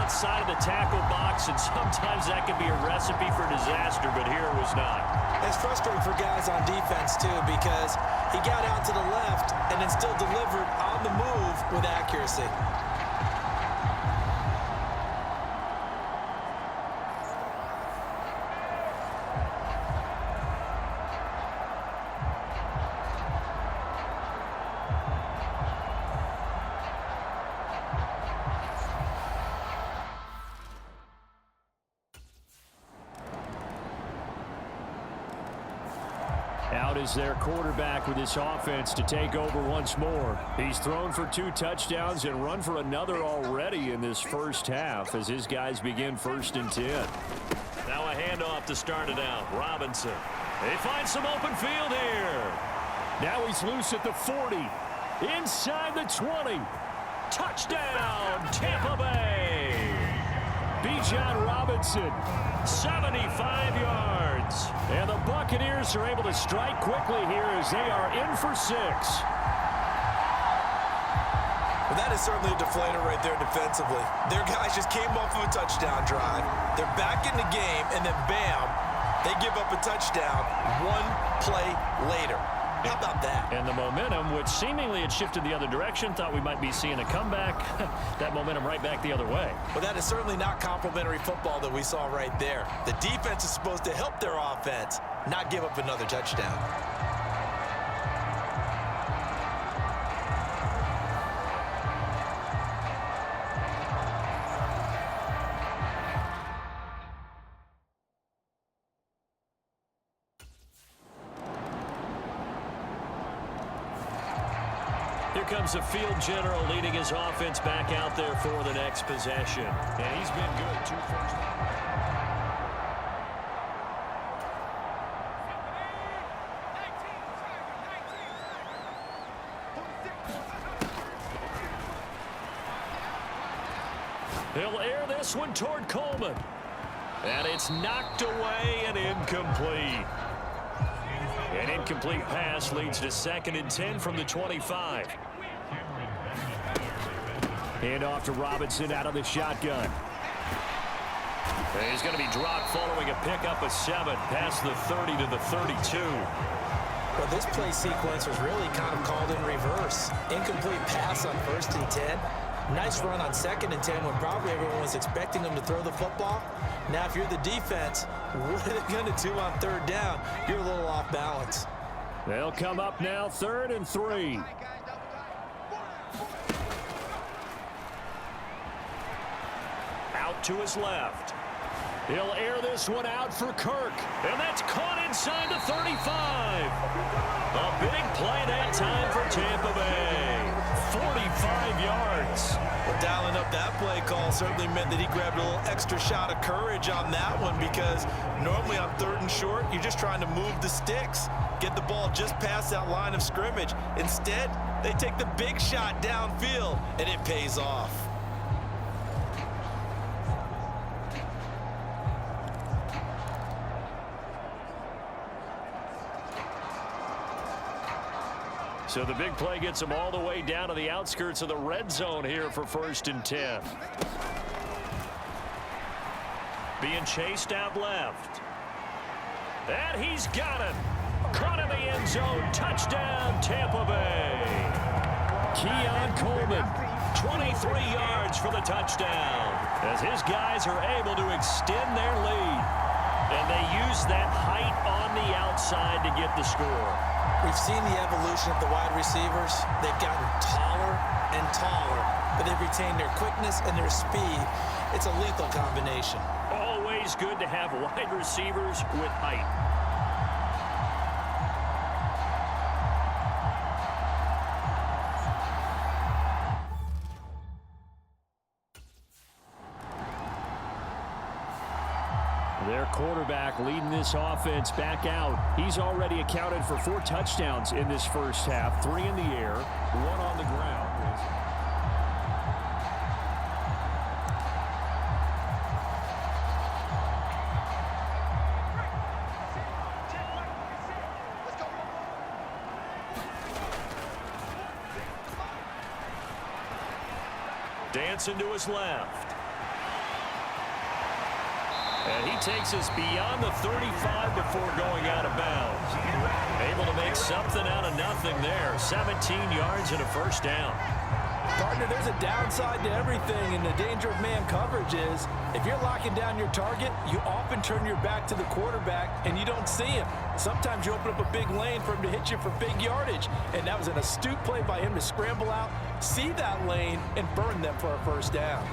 outside of the tackle box, and sometimes that can be a recipe for disaster, but here it was not. It's frustrating for guys on defense, too, because he got out to the left and then still delivered on the move with accuracy. Out is their quarterback with this offense to take over once more. He's thrown for 2 touchdowns and run for another already in this first half as his guys begin 1st and 10. Now a handoff to start it out. Robinson. They find some open field here. Now he's loose at the 40. Inside the 20. Touchdown, Tampa Bay. Bijan Robinson, 75 yards. And the Buccaneers are able to strike quickly here as they are in for 6. Well, that is certainly a deflator right there defensively. Their guys just came off of a touchdown drive. They're back in the game, and then bam, they give up a touchdown 1 play later. How about that? And the momentum, which seemingly had shifted the other direction, thought we might be seeing a comeback. That momentum right back the other way. Well, that is certainly not complimentary football that we saw right there. The defense is supposed to help their offense, not give up another touchdown. Here comes the field general leading his offense back out there for the next possession. And he's been good. 2 first. He'll air this one toward Coleman. And it's knocked away and incomplete. An incomplete pass leads to 2nd and 10 from the 25. Hand off to Robinson out of the shotgun. He's going to be dropped following a pickup of 7 past the 30 to the 32. Well, this play sequence was really kind of called in reverse. Incomplete pass on 1st and 10. Nice run on 2nd and 10 when probably everyone was expecting them to throw the football. Now, if you're the defense, what are they going to do on 3rd down? You're a little off balance. They'll come up now 3rd and 3. Out to his left. He'll air this one out for Kirk. And that's caught inside the 35. A big play that time for Tampa Bay. 45 yards. Well, dialing up that play call certainly meant that he grabbed a little extra shot of courage on that one because normally on 3rd and short, you're just trying to move the sticks, get the ball just past that line of scrimmage. Instead, they take the big shot downfield, and it pays off. So the big play gets them all the way down to the outskirts of the red zone here for 1st and 10. Being chased out left. And he's got it. Caught in the end zone. Touchdown, Tampa Bay. Keon Coleman, 23 yards for the touchdown. As his guys are able to extend their lead. And they use that height on the outside to get the score. We've seen the evolution of the wide receivers. They've gotten taller and taller, but they've retained their quickness and their speed. It's a lethal combination. Always good to have wide receivers with height. Their quarterback leading this offense back out. He's already accounted for 4 touchdowns in this first half. 3 in the air, 1 on the ground. Dancing to his left. And he takes us beyond the 35 before going out of bounds. Able to make something out of nothing there. 17 yards and a first down. Partner, there's a downside to everything, and the danger of man coverage is if you're locking down your target, you often turn your back to the quarterback and you don't see him. Sometimes you open up a big lane for him to hit you for big yardage, and that was an astute play by him to scramble out, see that lane, and burn them for a first down.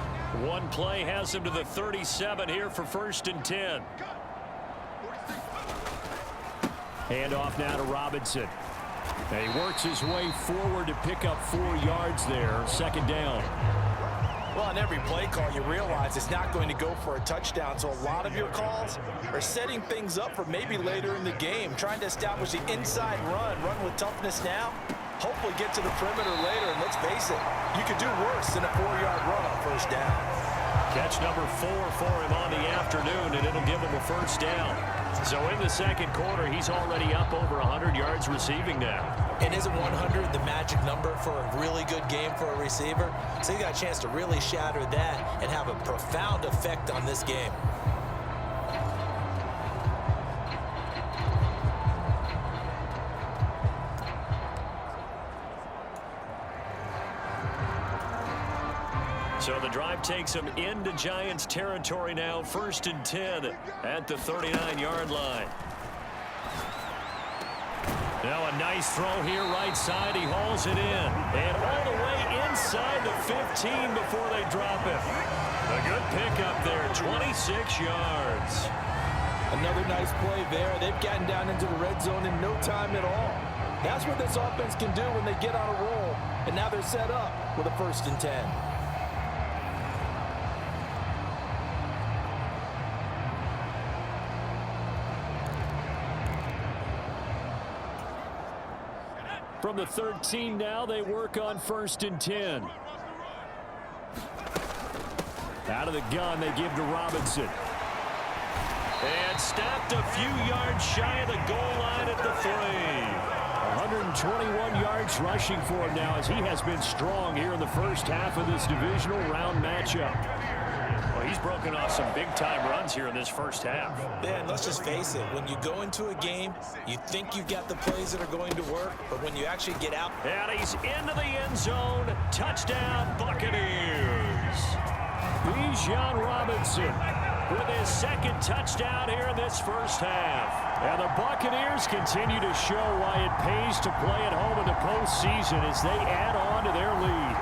One play has him to the 37 here for 1st and 10. Handoff now to Robinson. And he works his way forward to pick up 4 yards there. 2nd down. Well, on every play call, you realize it's not going to go for a touchdown, so a lot of your calls are setting things up for maybe later in the game, trying to establish the inside run with toughness now, hopefully get to the perimeter later, and let's face it, you could do worse than a 4-yard run on first down. Catch number 4 for him on the afternoon, and it'll give him a first down. So in the 2nd quarter, he's already up over 100 yards receiving now. And isn't 100 the magic number for a really good game for a receiver? So you got a chance to really shatter that and have a profound effect on this game. So the drive takes him into Giants territory now. 1st and 10 at the 39-yard line. Now a nice throw here right side. He hauls it in. And all the way inside the 15 before they drop him. A good pickup there, 26 yards. Another nice play there. They've gotten down into the red zone in no time at all. That's what this offense can do when they get on a roll. And now they're set up with a 1st and 10. From the 13 now, they work on 1st and 10. Out of the gun, they give to Robinson. And stopped a few yards shy of the goal line at the 3. 121 yards rushing for him now as he has been strong here in the first half of this divisional round matchup. Well, he's broken off some big-time runs here in this first half. Yeah, and let's just face it. When you go into a game, you think you've got the plays that are going to work, but when you actually get out. And he's into the end zone. Touchdown, Buccaneers. Bijan Robinson with his 2nd touchdown here in this first half. And the Buccaneers continue to show why it pays to play at home in the postseason as they add on to their lead.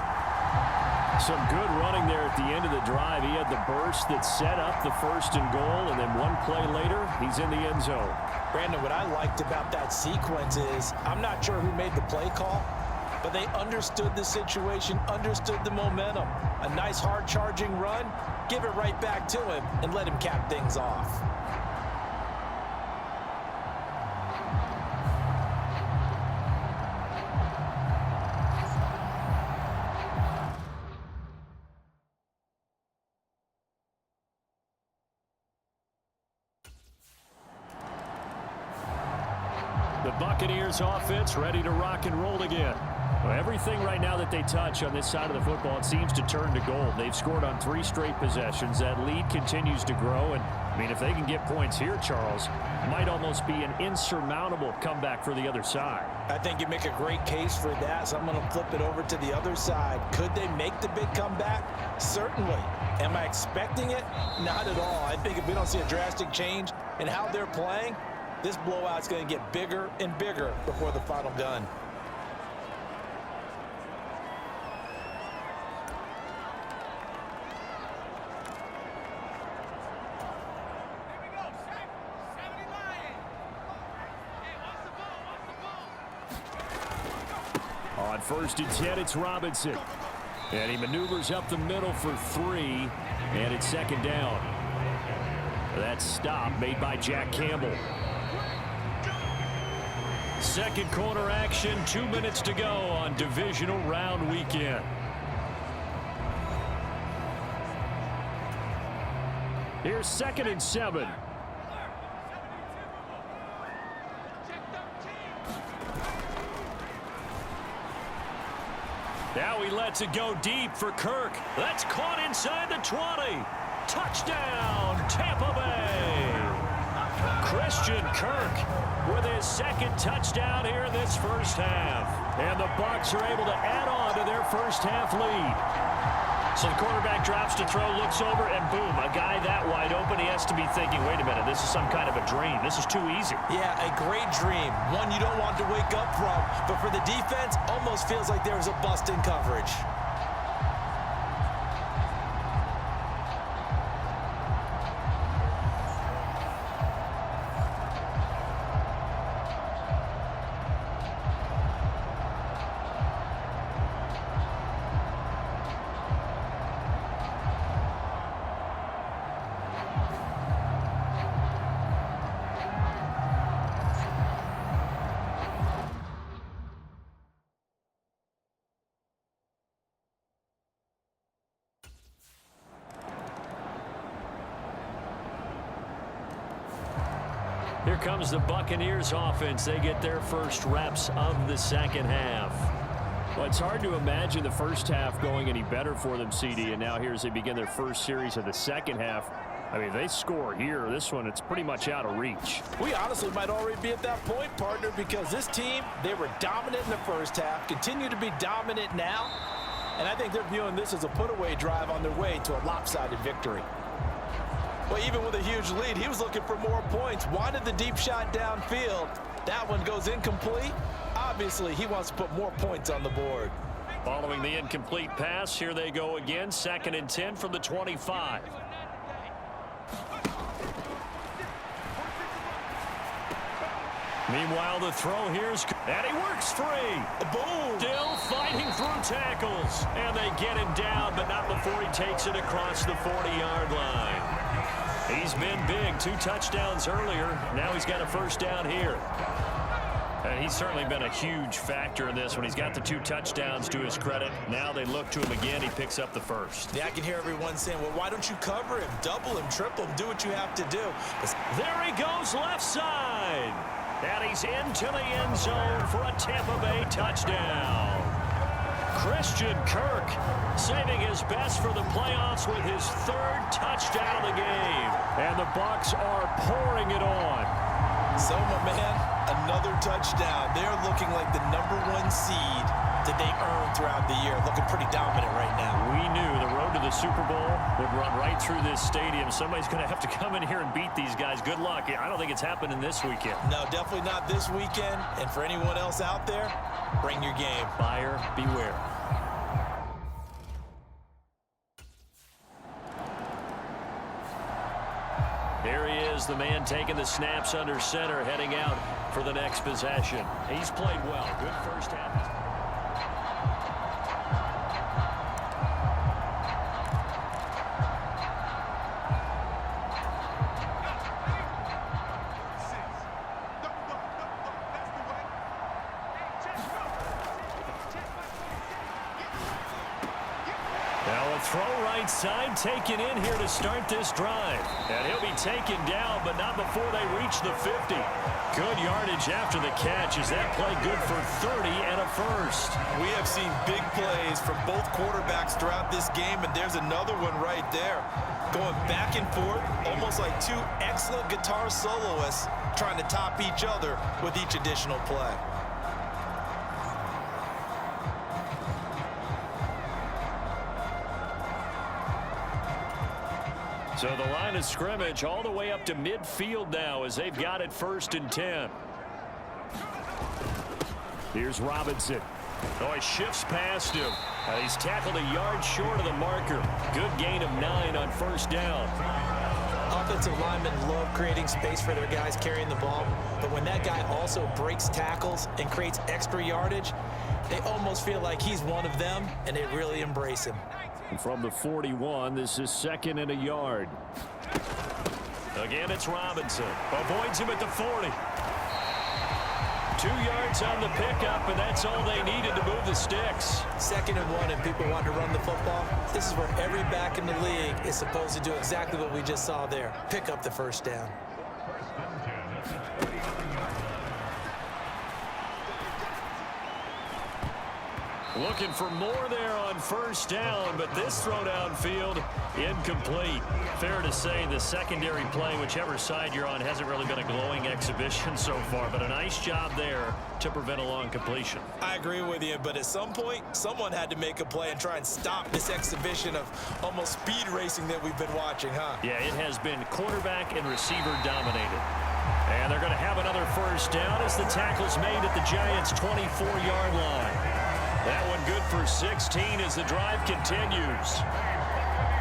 Some good running there at the end of the drive. He had the burst that set up the 1st and goal, and then one play later, he's in the end zone. Brandon, what I liked about that sequence is I'm not sure who made the play call, but they understood the situation, understood the momentum. A nice hard-charging run, give it right back to him, and let him cap things off. The Buccaneers offense ready to rock and roll again. Well, everything right now that they touch on this side of the football, it seems to turn to gold. They've scored on 3 straight possessions. That lead continues to grow. And, I mean, if they can get points here, Charles, it might almost be an insurmountable comeback for the other side. I think you make a great case for that, so I'm going to flip it over to the other side. Could they make the big comeback? Certainly. Am I expecting it? Not at all. I think if we don't see a drastic change in how they're playing, this blowout's going to get bigger and bigger before the final gun. On 1st and 10, it's Robinson. And he maneuvers up the middle for 3, and it's 2nd down. That stop made by Jack Campbell. 2nd quarter action, 2 minutes to go on divisional round weekend. Here's 2nd and 7. Now he lets it go deep for Kirk. That's caught inside the 20. Touchdown, Tampa Bay. Christian Kirk with his second touchdown here in this first half. And the Bucs are able to add on to their first half lead. So the quarterback drops to throw, looks over, and boom, a guy that wide open, he has to be thinking, wait a minute, this is some kind of a dream. This is too easy. Yeah, a great dream. One you don't want to wake up from. But for the defense, almost feels like there was a bust in coverage. Here comes the Buccaneers offense. They get their first reps of the second half. Well, it's hard to imagine the first half going any better for them, CD. And now here as they begin their first series of the second half. I mean, they score here. This one, it's pretty much out of reach. We honestly might already be at that point, partner, because this team, they were dominant in the first half, continue to be dominant now. And I think they're viewing this as a put-away drive on their way to a lopsided victory. Well, even with a huge lead, he was looking for more points. Wanted the deep shot downfield. That one goes incomplete. Obviously, he wants to put more points on the board. Following the incomplete pass, here they go again. 2nd and 10 from the 25. Meanwhile, the throw here's... And he works free. Boom. Still fighting through tackles. And they get him down, but not before he takes it across the 40-yard line. He's been big. 2 touchdowns earlier. Now he's got a first down here. And he's certainly been a huge factor in this when he's got the 2 touchdowns to his credit. Now they look to him again. He picks up the first. Yeah, I can hear everyone saying, well, why don't you cover him, double him, triple him, do what you have to do. There he goes left side. And he's into the end zone for a Tampa Bay touchdown. Christian Kirk saving his best for the playoffs with his 3rd touchdown of the game. And the Bucs are pouring it on. So, my man, another touchdown. They're looking like the #1 seed that they earned throughout the year. Looking pretty dominant right now. We knew the road to the Super Bowl would run right through this stadium. Somebody's going to have to come in here and beat these guys. Good luck. I don't think it's happening this weekend. No, definitely not this weekend. And for anyone else out there, bring your game. Buyer beware. Here he is, the man taking the snaps under center, heading out for the next possession. He's played well. Good first half. Throw right side, taken in here to start this drive. And he'll be taken down, but not before they reach the 50. Good yardage after the catch. Is that play good for 30 and a first? We have seen big plays from both quarterbacks throughout this game, and there's another one right there. Going back and forth, almost like 2 excellent guitar soloists trying to top each other with each additional play. So the line of scrimmage all the way up to midfield now as they've got it 1st and 10. Here's Robinson. Oh, he shifts past him. He's tackled a yard short of the marker. Good gain of 9 on 1st down. Offensive linemen love creating space for their guys carrying the ball, but when that guy also breaks tackles and creates extra yardage, they almost feel like he's one of them, and they really embrace him. And from the 41, this is 2nd and a yard. Again, it's Robinson. Avoids him at the 40. 2 yards on the pickup, and that's all they needed to move the sticks. 2nd and 1, and people want to run the football. This is where every back in the league is supposed to do exactly what we just saw there. Pick up the first down. Looking for more there on first down, but this throw downfield incomplete. Fair to say the secondary play, whichever side you're on, hasn't really been a glowing exhibition so far, but a nice job there to prevent a long completion. I agree with you, but at some point, someone had to make a play and try and stop this exhibition of almost speed racing that we've been watching, huh? Yeah, it has been quarterback and receiver dominated. And they're going to have another first down as the tackle's made at the Giants' 24-yard line. That one good for 16 as the drive continues.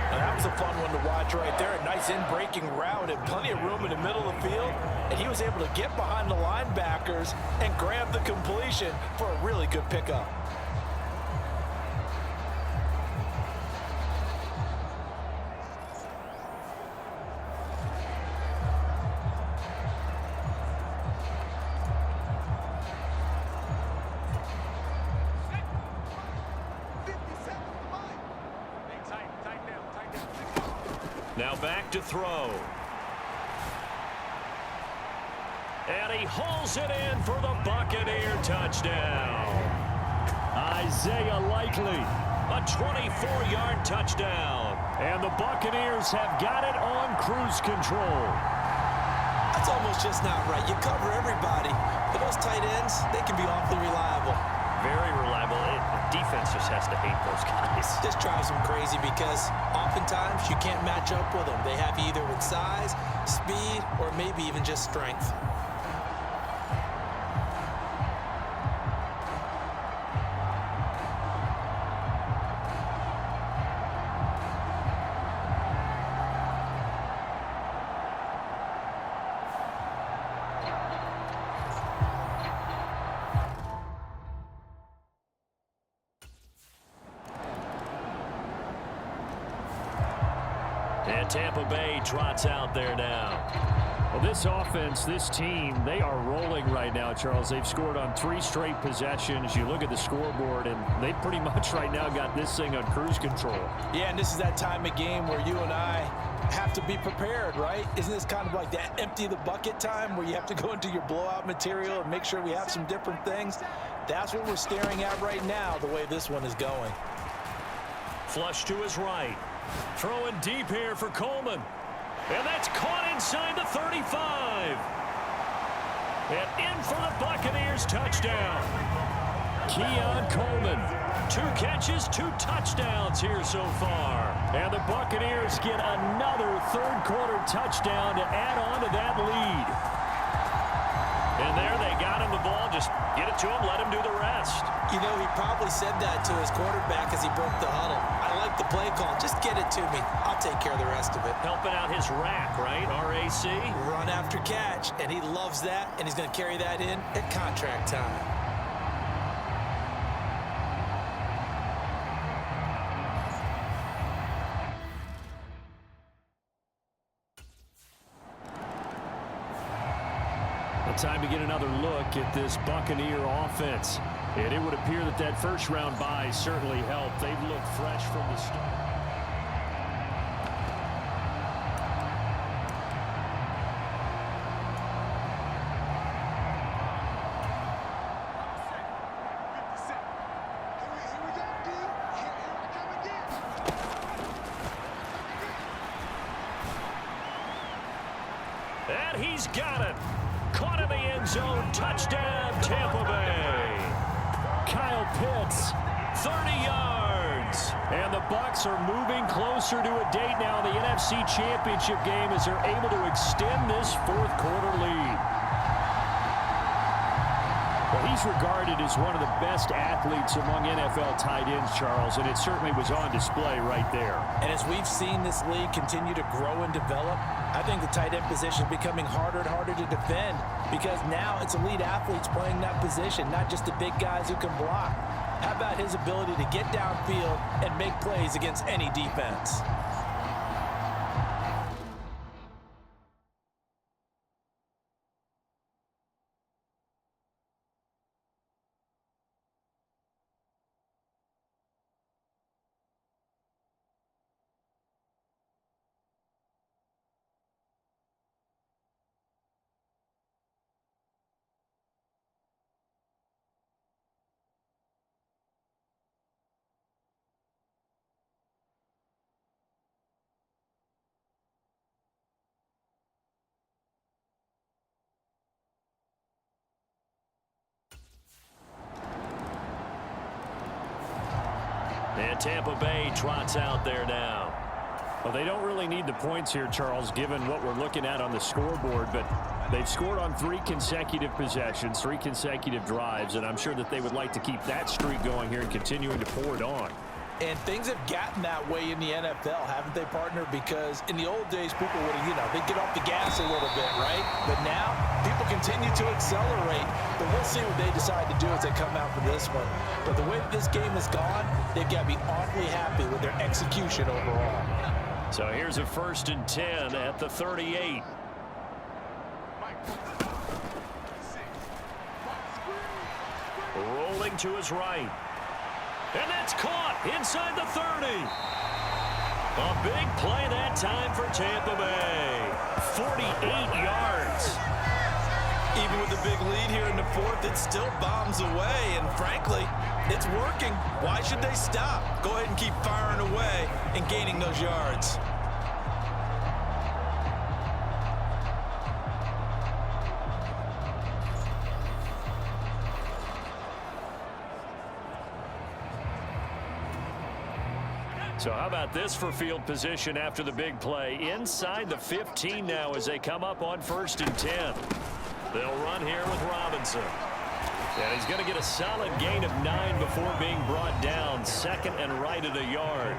Now that was a fun one to watch right there. A nice in-breaking route and plenty of room in the middle of the field. And he was able to get behind the linebackers and grab the completion for a really good pickup. Now back to throw. And he hauls it in for the Buccaneer touchdown. Isaiah Likely, a 24-yard touchdown. And the Buccaneers have got it on cruise control. That's almost just not right. You cover everybody, but those tight ends, they can be awfully reliable. Very reliable. The defense just has to hate those guys. This drives them crazy because oftentimes you can't match up with them. They have you either with size, speed, or maybe even just strength. And Tampa Bay trots out there now. Well, this offense, this team, they are rolling right now, Charles. They've scored on 3 straight possessions. You look at the scoreboard, and they pretty much right now got this thing on cruise control. Yeah, and this is that time of game where you and I have to be prepared, right? Isn't this kind of like that empty the bucket time where you have to go into your blowout material and make sure we have some different things? That's what we're staring at right now, the way this one is going. Flush to his right. Throwing deep here for Coleman. And that's caught inside the 35. And in for the Buccaneers touchdown. Keon Coleman. 2 catches, 2 touchdowns here so far. And the Buccaneers get another third-quarter touchdown to add on to that lead. And there they got him the ball. Just get it to him, let him do the rest. You know, he probably said that to his quarterback as he broke the huddle. I like the play call. Just get it to me. I'll take care of the rest of it. Helping out his rack, right? RAC. Run after catch, and he loves that, and he's going to carry that in at contract time. Time to get another look at this Buccaneer offense. And it would appear that that first-round bye certainly helped. They've looked fresh from the start. And he's got it. Caught in the end zone. Touchdown, Tampa Bay. Kyle Pitts, 30 yards. And the Bucs are moving closer to a date now in the NFC Championship game as they're able to extend this fourth-quarter lead. Well, he's regarded as one of the best athletes among NFL tight ends, Charles, and it certainly was on display right there. And as we've seen this league continue to grow and develop, I think the tight end position is becoming harder and harder to defend because now it's elite athletes playing that position, not just the big guys who can block. How about his ability to get downfield and make plays against any defense? And Tampa Bay trots out there now. Well, they don't really need the points here, Charles, given what we're looking at on the scoreboard, but they've scored on 3 consecutive possessions, 3 consecutive drives, and I'm sure that they would like to keep that streak going here and continuing to pour it on. And things have gotten that way in the NFL, haven't they, partner? Because in the old days, people would, they'd get off the gas a little bit, right? But now, people continue to accelerate. But we'll see what they decide to do as they come out for this one. But the way that this game has gone, they've got to be awfully happy with their execution overall. So here's a 1st and 10 at the 38. Rolling to his right. And that's caught inside the 30. A big play that time for Tampa Bay. 48 yards. Even with a big lead here in the 4th, it still bombs away. And frankly, it's working. Why should they stop? Go ahead and keep firing away and gaining those yards. So how about this for field position after the big play? Inside the 15 now as they come up on 1st and 10. They'll run here with Robinson. And he's going to get a solid gain of 9 before being brought down. 2nd and right at a yard.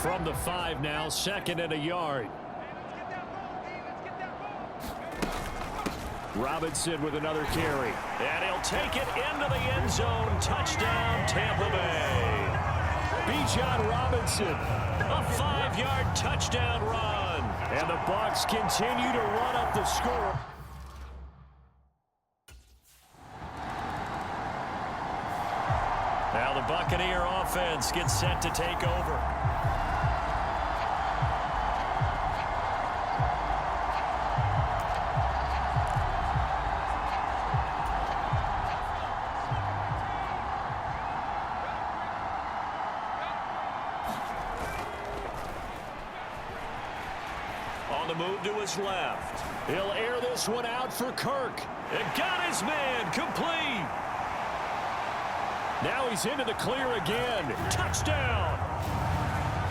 From the 5 now, 2nd and a yard. Robinson with another carry. And he'll take it into the end zone. Touchdown, Tampa Bay. Bijan Robinson, a 5-yard touchdown run. And the Bucs continue to run up the score. Now the Buccaneer offense gets set to take over. The move to his left. He'll air this one out for Kirk. It got his man complete. Now he's into the clear again. Touchdown.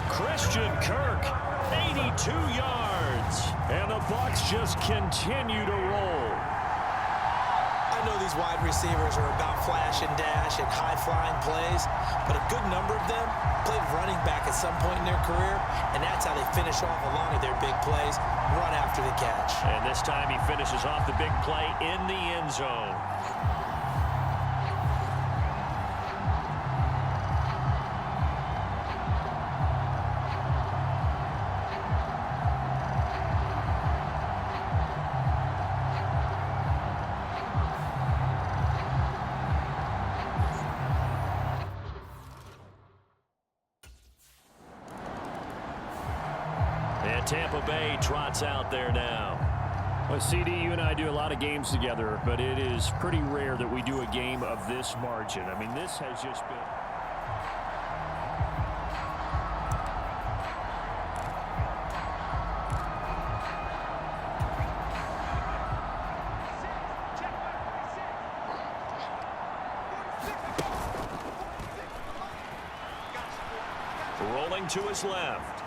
Christian Kirk, 82 yards. And the Bucs just continue to roll. I know these wide receivers are about flash and dash and high-flying plays, but a good number of them played running back at some point in their career, and that's how they finish off a lot of their big plays, run after the catch. And this time he finishes off the big play in the end zone. Tampa Bay trots out there now. Well, CD, you and I do a lot of games together, but it is pretty rare that we do a game of this margin. I mean, this has just been... Rolling to his left.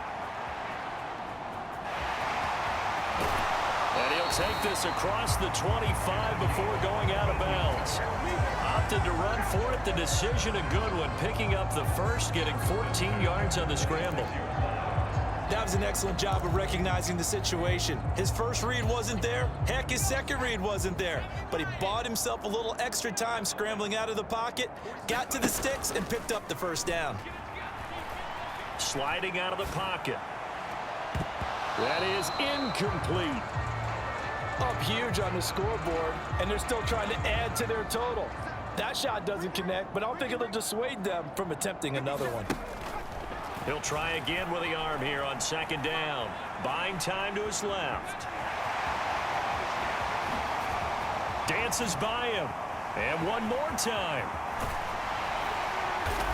And he'll take this across the 25 before going out of bounds. Opted to run for it. The decision a good one. Picking up the first, getting 14 yards on the scramble. That was an excellent job of recognizing the situation. His first read wasn't there. Heck, his second read wasn't there. But he bought himself a little extra time scrambling out of the pocket, got to the sticks, and picked up the first down. Sliding out of the pocket. That is incomplete. Up huge on the scoreboard, and they're still trying to add to their total. That shot doesn't connect, but I don't think it'll dissuade them from attempting another one. He'll try again with the arm here on 2nd down. Buying time to his left. Dances by him. And one more time.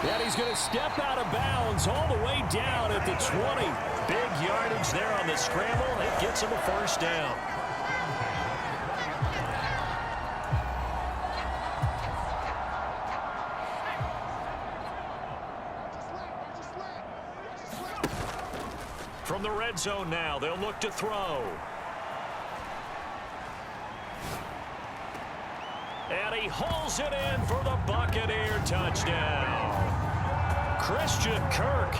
And he's going to step out of bounds all the way down at the 20. Big yardage there on the scramble. It gets him a first down. From the red zone now, they'll look to throw. And he hauls it in for the Buccaneer touchdown. Christian Kirk,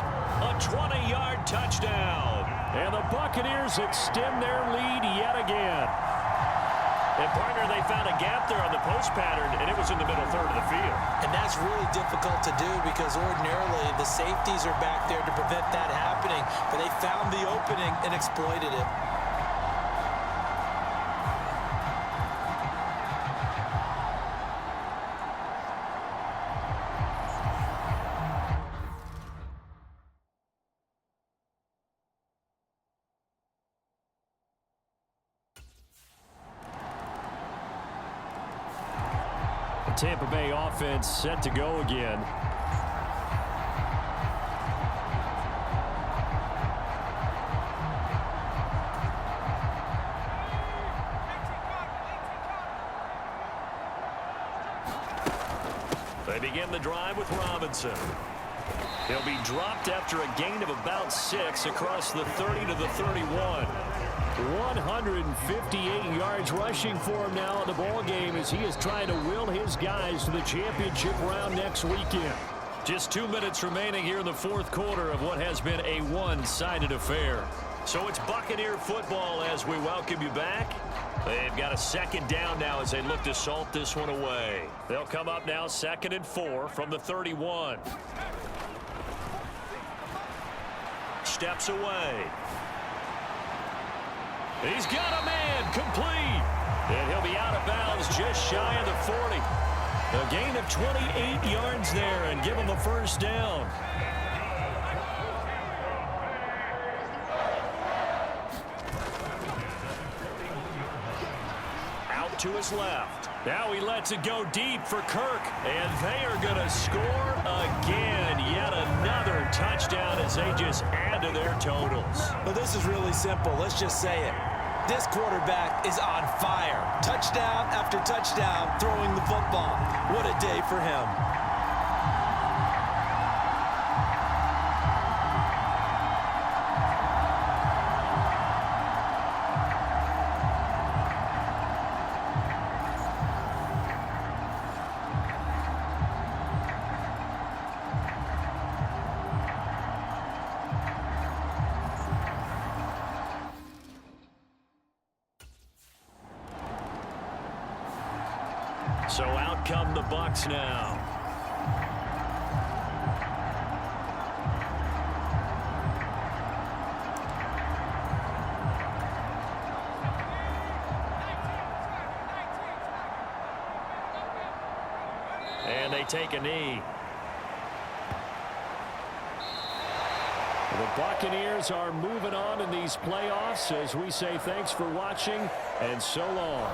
a 20-yard touchdown. And the Buccaneers extend their lead yet again. And, partner, they found a gap there on the post pattern, and it was in the middle third of the field. And that's really difficult to do because ordinarily the safeties are back there to prevent that happening. But they found the opening and exploited it. Tampa Bay offense set to go again. They begin the drive with Robinson. He'll be dropped after a gain of about 6 across the 30 to the 31. 158 yards rushing for him now in the ball game as he is trying to will his guys to the championship round next weekend. Just 2 minutes remaining here in the fourth quarter of what has been a one-sided affair. So it's Buccaneer football as we welcome you back. They've got a second down now as they look to salt this one away. They'll come up now 2nd and 4 from the 31. Steps away. He's got a man complete. And he'll be out of bounds just shy of the 40. A gain of 28 yards there and give him a first down. Out to his left. Now he lets it go deep for Kirk. And they are going to score again. Yet another touchdown as they just add to their totals. Well, this is really simple. Let's just say it. This quarterback is on fire. Touchdown after touchdown throwing the football. What a day for him. So out come the Bucs now. And they take a knee. The Buccaneers are moving on in these playoffs as we say thanks for watching and so long.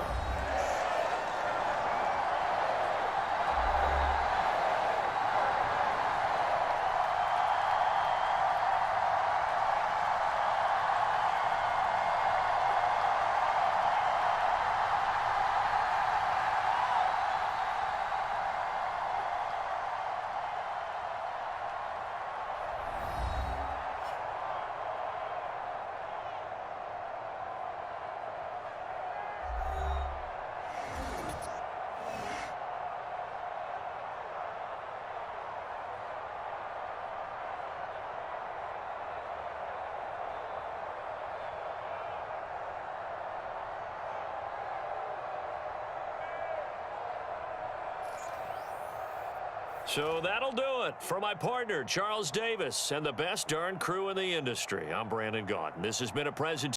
So that'll do it for my partner, Charles Davis, and the best darn crew in the industry. I'm Brandon Gaudin. This has been a presentation